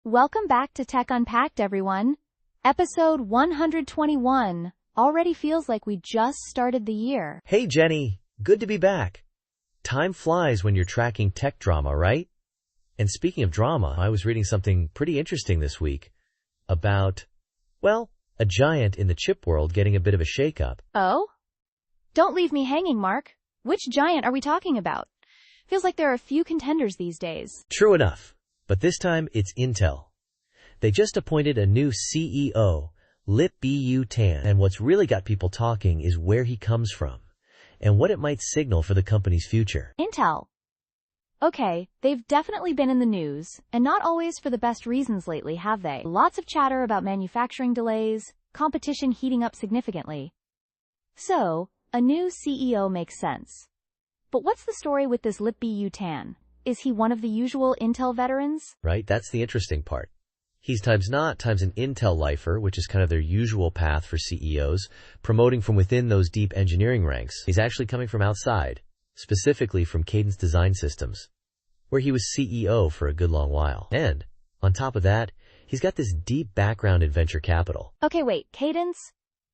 Welcome back to Tech Unpacked, everyone. Episode 121 already feels like we just started the year. Hey Jenny, good to be back. Time flies when you're tracking tech drama, right? And speaking of drama, I was reading something pretty interesting this week about, a giant in the chip world getting a bit of a shakeup. Oh? Don't leave me hanging, Mark. Which giant are we talking about? Feels like there are a few contenders these days. True enough, but this time it's Intel. They just appointed a new CEO, Lip-Bu Tan, and what's really got people talking is where he comes from and what it might signal for the company's future. Intel. Okay, they've definitely been in the news, and not always for the best reasons lately, have they? Lots of chatter about manufacturing delays, competition heating up significantly. So, a new CEO makes sense. But what's the story with this Lip-Bu Tan? Is he one of the usual Intel veterans? Right, that's the interesting part. He's times an Intel lifer, which is kind of their usual path for CEOs, promoting from within those deep engineering ranks. He's actually coming from outside, specifically from Cadence Design Systems, where he was CEO for a good long while. And, on top of that, he's got this deep background in venture capital. Okay, wait, Cadence?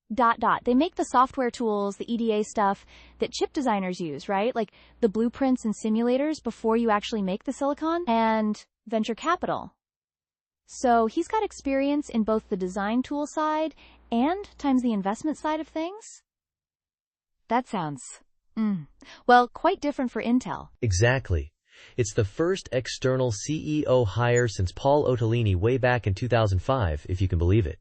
They make the software tools, the EDA stuff that chip designers use, right? Like the blueprints and simulators before you actually make the silicon, and venture capital. So he's got experience in both the design tool side and times the investment side of things? That sounds, quite different for Intel. Exactly. It's the first external CEO hire since Paul Otellini way back in 2005, if you can believe it.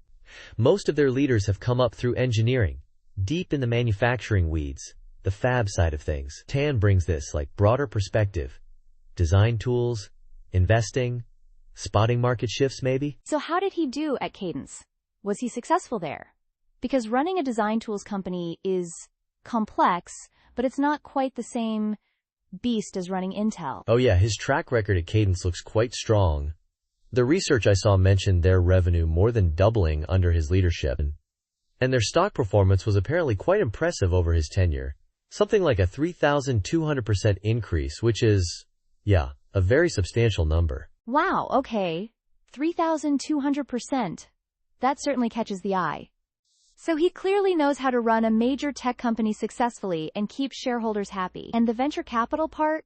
Most of their leaders have come up through engineering, deep in the manufacturing weeds, the fab side of things. Tan brings this, broader perspective. Design tools, investing, spotting market shifts maybe? So how did he do at Cadence? Was he successful there? Because running a design tools company is complex, but it's not quite the same beast as running Intel. Oh yeah, his track record at Cadence looks quite strong. The research I saw mentioned their revenue more than doubling under his leadership, and their stock performance was apparently quite impressive over his tenure. Something like a 3,200% increase, which is, a very substantial number. Wow, okay. 3,200%. That certainly catches the eye. So he clearly knows how to run a major tech company successfully and keep shareholders happy. And the venture capital part?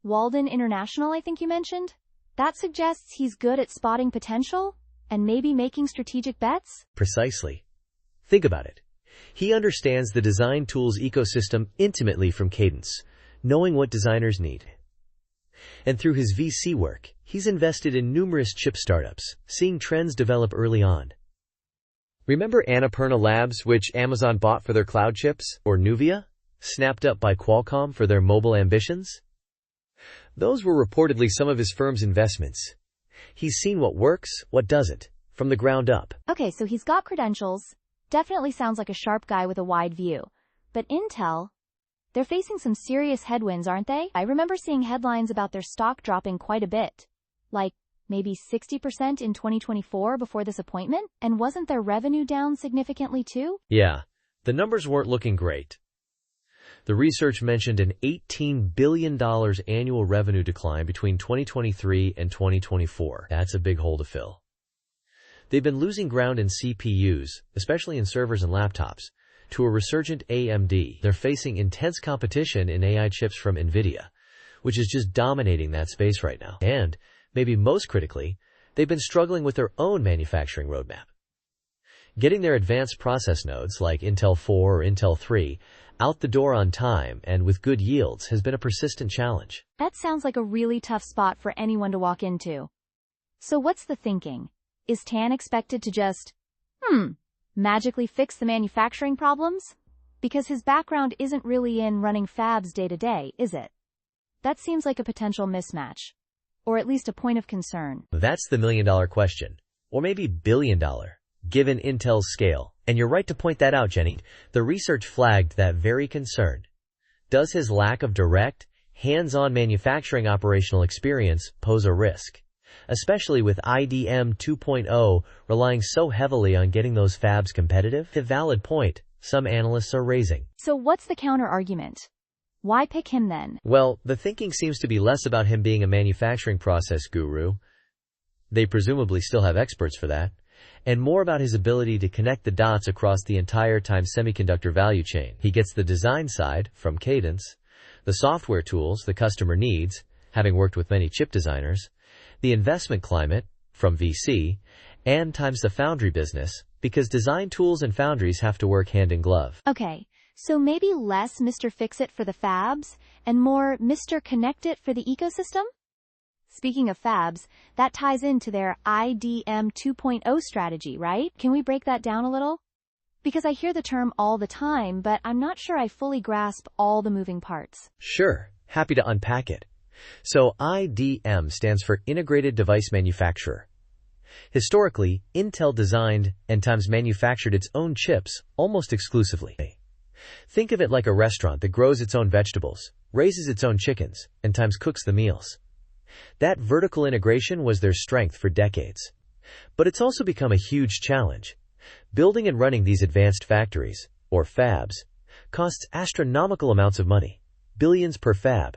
Walden International, I think you mentioned? That suggests he's good at spotting potential and maybe making strategic bets? Precisely. Think about it. He understands the design tools ecosystem intimately from Cadence, knowing what designers need. And through his VC work, he's invested in numerous chip startups, seeing trends develop early on. Remember Annapurna Labs, which Amazon bought for their cloud chips? Or Nuvia, snapped up by Qualcomm for their mobile ambitions? Those were reportedly some of his firm's investments. He's seen what works, what doesn't, from the ground up. Okay, so he's got credentials. Definitely sounds like a sharp guy with a wide view. But Intel, they're facing some serious headwinds, aren't they? I remember seeing headlines about their stock dropping quite a bit. Like, maybe 60% in 2024 before this appointment? And wasn't their revenue down significantly too? Yeah, the numbers weren't looking great. The research mentioned an $18 billion annual revenue decline between 2023 and 2024. That's a big hole to fill. They've been losing ground in CPUs, especially in servers and laptops, to a resurgent AMD. They're facing intense competition in AI chips from NVIDIA, which is just dominating that space right now. And, maybe most critically, they've been struggling with their own manufacturing roadmap. Getting their advanced process nodes, like Intel 4 or Intel 3, out the door on time and with good yields has been a persistent challenge. That sounds like a really tough spot for anyone to walk into. So what's the thinking? Is Tan expected to just, magically fix the manufacturing problems? Because his background isn't really in running fabs day to day, is it? That seems like a potential mismatch. Or at least a point of concern. That's the million-dollar question. Or maybe billion-dollar, given Intel's scale. And you're right to point that out, Jenny. The research flagged that very concern. Does his lack of direct, hands-on manufacturing operational experience pose a risk? Especially with IDM 2.0 relying so heavily on getting those fabs competitive? A valid point some analysts are raising. So what's the counter-argument? Why pick him then? Well, the thinking seems to be less about him being a manufacturing process guru They presumably still have experts for that. And more about his ability to connect the dots across the entire semiconductor value chain. He gets the design side from Cadence, the software tools the customer needs, having worked with many chip designers, the investment climate from VC, and times the foundry business, because design tools and foundries have to work hand in glove. Okay, so maybe less Mr. Fix-It for the fabs and more Mr. Connect-It for the ecosystem? Speaking of fabs, that ties into their IDM 2.0 strategy, right? Can we break that down a little? Because I hear the term all the time, but I'm not sure I fully grasp all the moving parts. Sure, happy to unpack it. So IDM stands for Integrated Device Manufacturer. Historically, Intel designed and manufactured its own chips almost exclusively. Think of it like a restaurant that grows its own vegetables, raises its own chickens, and cooks the meals. That vertical integration was their strength for decades. But it's also become a huge challenge. Building and running these advanced factories, or fabs, costs astronomical amounts of money, billions per fab.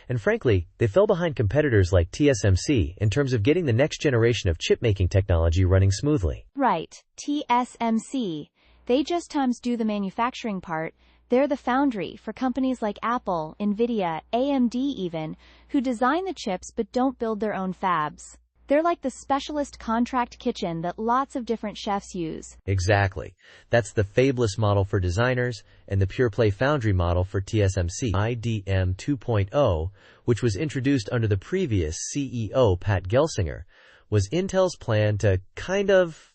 And frankly, they fell behind competitors like TSMC in terms of getting the next generation of chip-making technology running smoothly. Right, TSMC. They just do the manufacturing part. They're the foundry for companies like Apple, Nvidia, AMD even, who design the chips but don't build their own fabs. They're like the specialist contract kitchen that lots of different chefs use. Exactly. That's the fabless model for designers and the pure-play foundry model for TSMC. IDM 2.0, which was introduced under the previous CEO, Pat Gelsinger, was Intel's plan to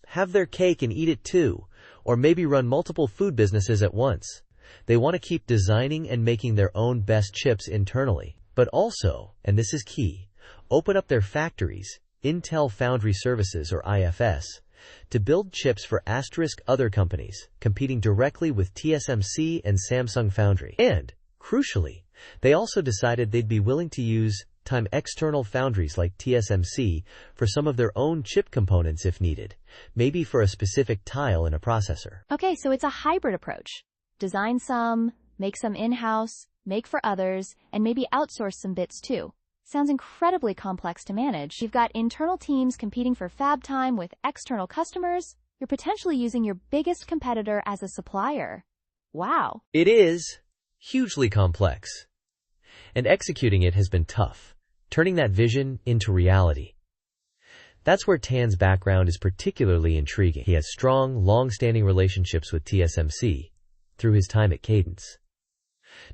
have their cake and eat it too, or maybe run multiple food businesses at once. They want to keep designing and making their own best chips internally, but also, and this is key, open up their factories, Intel Foundry Services or IFS, to build chips for other companies, competing directly with TSMC and Samsung Foundry. And, crucially, they also decided they'd be willing to use external foundries like TSMC for some of their own chip components if needed, maybe for a specific tile in a processor. Okay, so it's a hybrid approach. Design some, make some in-house, make for others, and maybe outsource some bits too. Sounds incredibly complex to manage. You've got internal teams competing for fab time with external customers. You're potentially using your biggest competitor as a supplier. Wow. It is hugely complex. And executing it has been tough, turning that vision into reality. That's where Tan's background is particularly intriguing. He has strong, long-standing relationships with TSMC through his time at Cadence.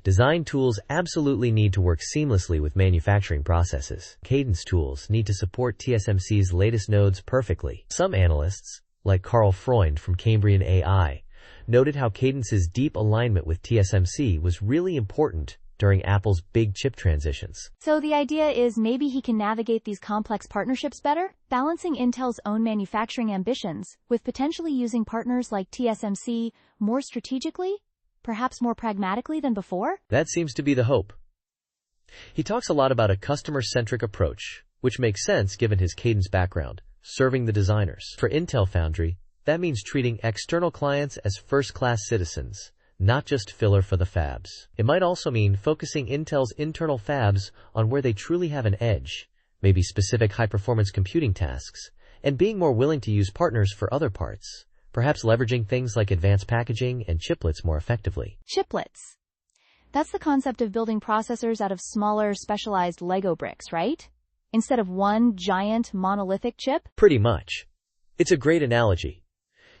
Design tools absolutely need to work seamlessly with manufacturing processes. Cadence tools need to support TSMC's latest nodes perfectly. Some analysts, like Carl Freund from Cambrian AI, noted how Cadence's deep alignment with TSMC was really important during Apple's big chip transitions. So the idea is maybe he can navigate these complex partnerships better, balancing Intel's own manufacturing ambitions with potentially using partners like TSMC more strategically, perhaps more pragmatically than before? That seems to be the hope. He talks a lot about a customer-centric approach, which makes sense given his Cadence background, serving the designers. For Intel Foundry, that means treating external clients as first-class citizens, not just filler for the fabs. It might also mean focusing Intel's internal fabs on where they truly have an edge, maybe specific high-performance computing tasks, and being more willing to use partners for other parts, perhaps leveraging things like advanced packaging and chiplets more effectively. Chiplets. That's the concept of building processors out of smaller, specialized Lego bricks, right? Instead of one giant monolithic chip? Pretty much. It's a great analogy.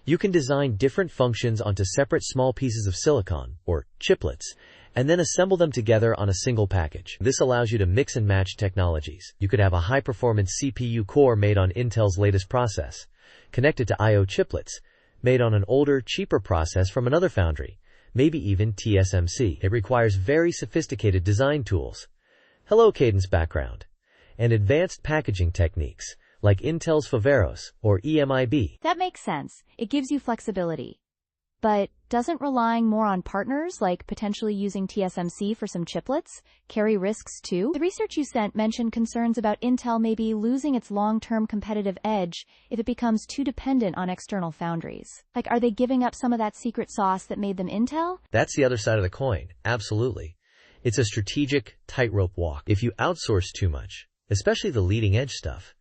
You can design different functions onto separate small pieces of silicon, or chiplets, and then assemble them together on a single package. This allows you to mix and match technologies. You could have a high-performance CPU core made on Intel's latest process, connected to I/O chiplets, made on an older, cheaper process from another foundry, maybe even TSMC. It requires very sophisticated design tools, hello Cadence background, and advanced packaging techniques, like Intel's Foveros or EMIB. That makes sense. It gives you flexibility. But doesn't relying more on partners, like potentially using TSMC for some chiplets, carry risks too? The research you sent mentioned concerns about Intel maybe losing its long-term competitive edge if it becomes too dependent on external foundries. Like, are they giving up some of that secret sauce that made them Intel? That's the other side of the coin, absolutely. It's a strategic tightrope walk. If you outsource too much, especially the leading-edge stuff,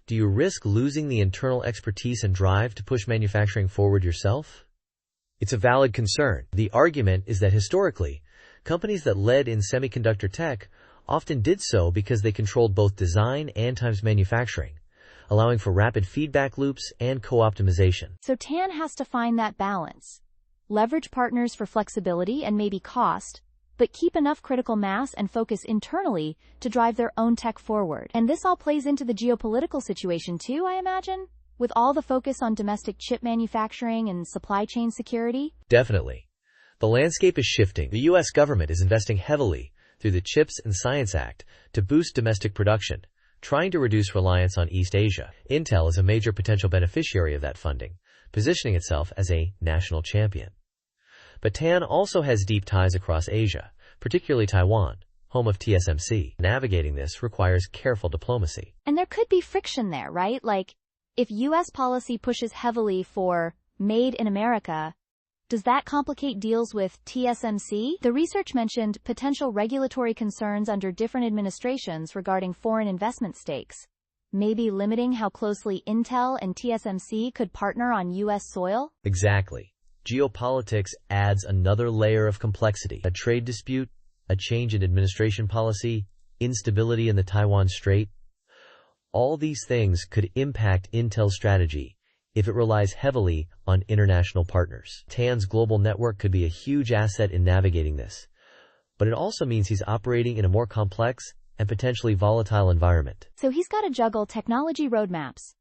Do you risk losing the internal expertise and drive to push manufacturing forward yourself? It's a valid concern. The argument is that historically, companies that led in semiconductor tech often did so because they controlled both design and times manufacturing, allowing for rapid feedback loops and co-optimization. So TAN has to find that balance. Leverage partners for flexibility and maybe cost, but keep enough critical mass and focus internally to drive their own tech forward. And this all plays into the geopolitical situation too, I imagine, with all the focus on domestic chip manufacturing and supply chain security. Definitely. The landscape is shifting. The U.S. government is investing heavily through the CHIPS and Science Act to boost domestic production, trying to reduce reliance on East Asia. Intel is a major potential beneficiary of that funding, positioning itself as a national champion. But TAN also has deep ties across Asia, particularly Taiwan, home of TSMC. Navigating this requires careful diplomacy. And there could be friction there, right? Like, if U.S. policy pushes heavily for Made in America, does that complicate deals with TSMC? The research mentioned potential regulatory concerns under different administrations regarding foreign investment stakes, maybe limiting how closely Intel and TSMC could partner on U.S. soil? Exactly. Geopolitics adds another layer of complexity. A trade dispute, a change in administration policy, instability in the Taiwan Strait. All these things could impact Intel's strategy if it relies heavily on international partners. TAN's global network could be a huge asset in navigating this, but it also means he's operating in a more complex and potentially volatile environment. So he's got to juggle technology roadmaps,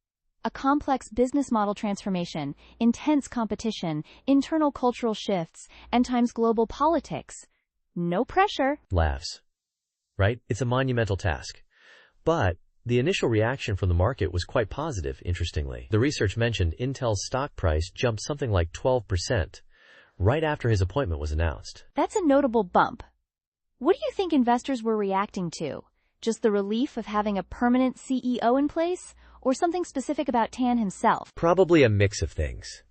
a complex business model transformation, intense competition, internal cultural shifts, and times global politics. No pressure. Laughs. Right? It's a monumental task. But the initial reaction from the market was quite positive, interestingly. The research mentioned Intel's stock price jumped something like 12% right after his appointment was announced. That's a notable bump. What do you think investors were reacting to? Just the relief of having a permanent CEO in place, or something specific about TAN himself? Probably a mix of things.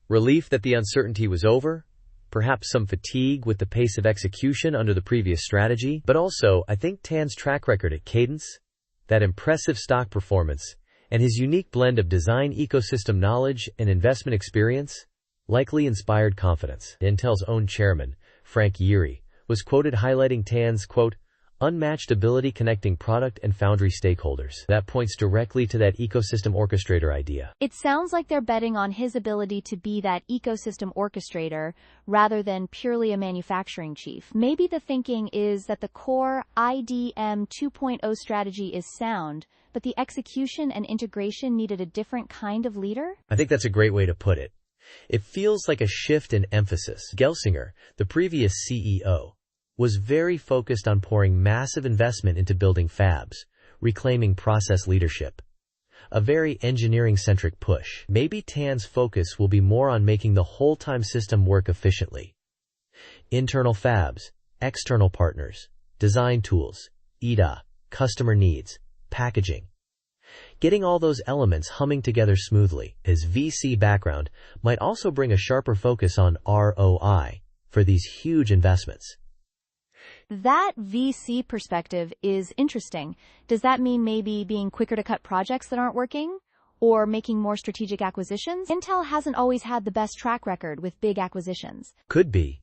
Relief that the uncertainty was over, perhaps some fatigue with the pace of execution under the previous strategy, but also, I think TAN's track record at Cadence, that impressive stock performance, and his unique blend of design ecosystem knowledge and investment experience likely inspired confidence. Intel's own chairman, Frank Yeary, was quoted highlighting TAN's, quote, unmatched ability connecting product and foundry stakeholders. That points directly to that ecosystem orchestrator idea. It sounds like they're betting on his ability to be that ecosystem orchestrator rather than purely a manufacturing chief. Maybe the thinking is that the core IDM 2.0 strategy is sound, but the execution and integration needed a different kind of leader? I think that's a great way to put it. It feels like a shift in emphasis. Gelsinger, the previous CEO, was very focused on pouring massive investment into building fabs, reclaiming process leadership. A very engineering-centric push. Maybe TAN's focus will be more on making the whole time system work efficiently. Internal fabs, external partners, design tools, EDA, customer needs, packaging. Getting all those elements humming together smoothly. His VC background might also bring a sharper focus on ROI for these huge investments. That VC perspective is interesting. Does that mean maybe being quicker to cut projects that aren't working? Or making more strategic acquisitions? Intel hasn't always had the best track record with big acquisitions. Could be.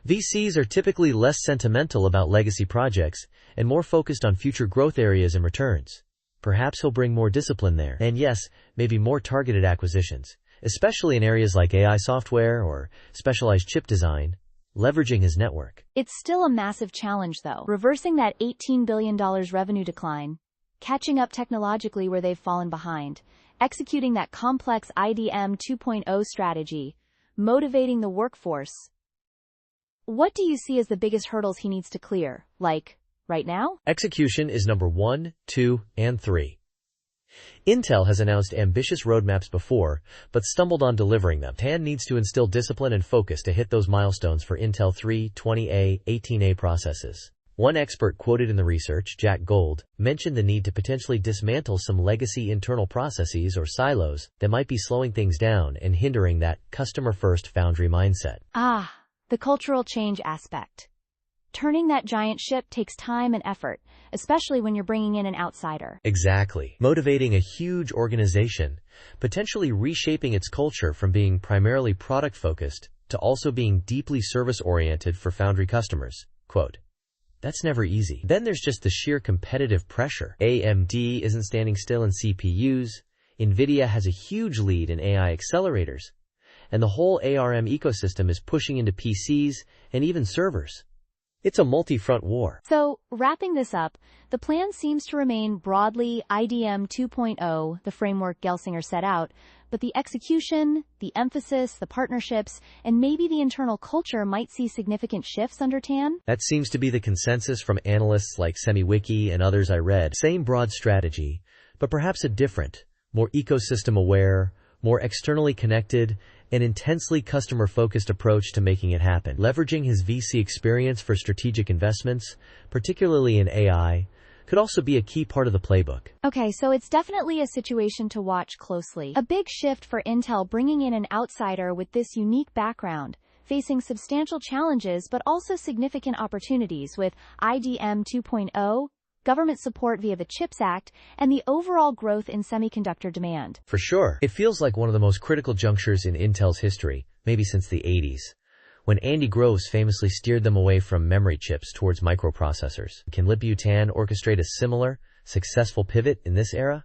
VCs are typically less sentimental about legacy projects and more focused on future growth areas and returns. Perhaps he'll bring more discipline there. And yes, maybe more targeted acquisitions, especially in areas like AI software or specialized chip design, leveraging his network. It's still a massive challenge, though. Reversing that $18 billion revenue decline, catching up technologically where they've fallen behind, executing that complex IDM 2.0 strategy, motivating the workforce. What do you see as the biggest hurdles he needs to clear, like, right now? Execution is number 1, 2, and 3. Intel has announced ambitious roadmaps before, but stumbled on delivering them. TAN needs to instill discipline and focus to hit those milestones for Intel 3, 20A, 18A processes. One expert quoted in the research, Jack Gold, mentioned the need to potentially dismantle some legacy internal processes or silos that might be slowing things down and hindering that customer-first foundry mindset. The cultural change aspect. Turning that giant ship takes time and effort, especially when you're bringing in an outsider. Exactly. Motivating a huge organization, potentially reshaping its culture from being primarily product-focused to also being deeply service-oriented for foundry customers. Quote, "That's never easy." Then there's just the sheer competitive pressure. AMD isn't standing still in CPUs, NVIDIA has a huge lead in AI accelerators, and the whole ARM ecosystem is pushing into PCs and even servers. It's a multi-front war. So, wrapping this up, the plan seems to remain broadly IDM 2.0, the framework Gelsinger set out, but the execution, the emphasis, the partnerships, and maybe the internal culture might see significant shifts under TAN? That seems to be the consensus from analysts like SemiWiki and others I read. Same broad strategy, but perhaps a different, more ecosystem-aware, more externally connected, an intensely customer-focused approach to making it happen. Leveraging his VC experience for strategic investments, particularly in AI, could also be a key part of the playbook. Okay, so it's definitely a situation to watch closely. A big shift for Intel bringing in an outsider with this unique background, facing substantial challenges but also significant opportunities with IDM 2.0, government support via the CHIPS Act, and the overall growth in semiconductor demand. For sure. It feels like one of the most critical junctures in Intel's history, maybe since the 80s, when Andy Groves famously steered them away from memory chips towards microprocessors. Can Lip-Bu Tan orchestrate a similar, successful pivot in this era?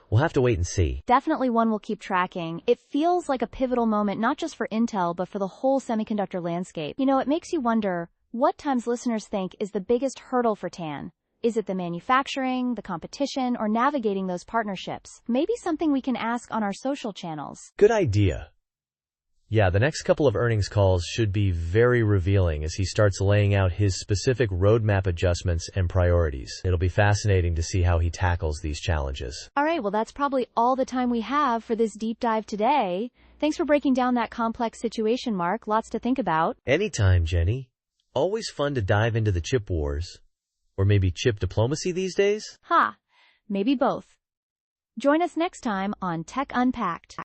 We'll have to wait and see. Definitely one we'll keep tracking. It feels like a pivotal moment not just for Intel but for the whole semiconductor landscape. You know, it makes you wonder, what times listeners think is the biggest hurdle for TAN? Is it the manufacturing, the competition, or navigating those partnerships? Maybe something we can ask on our social channels. Good idea. Yeah, the next couple of earnings calls should be very revealing as he starts laying out his specific roadmap adjustments and priorities. It'll be fascinating to see how he tackles these challenges. All right, well, that's probably all the time we have for this deep dive today. Thanks for breaking down that complex situation, Mark. Lots to think about. Anytime, Jenny. Always fun to dive into the chip wars. Or maybe chip diplomacy these days? Ha, maybe both. Join us next time on Tech Unpacked.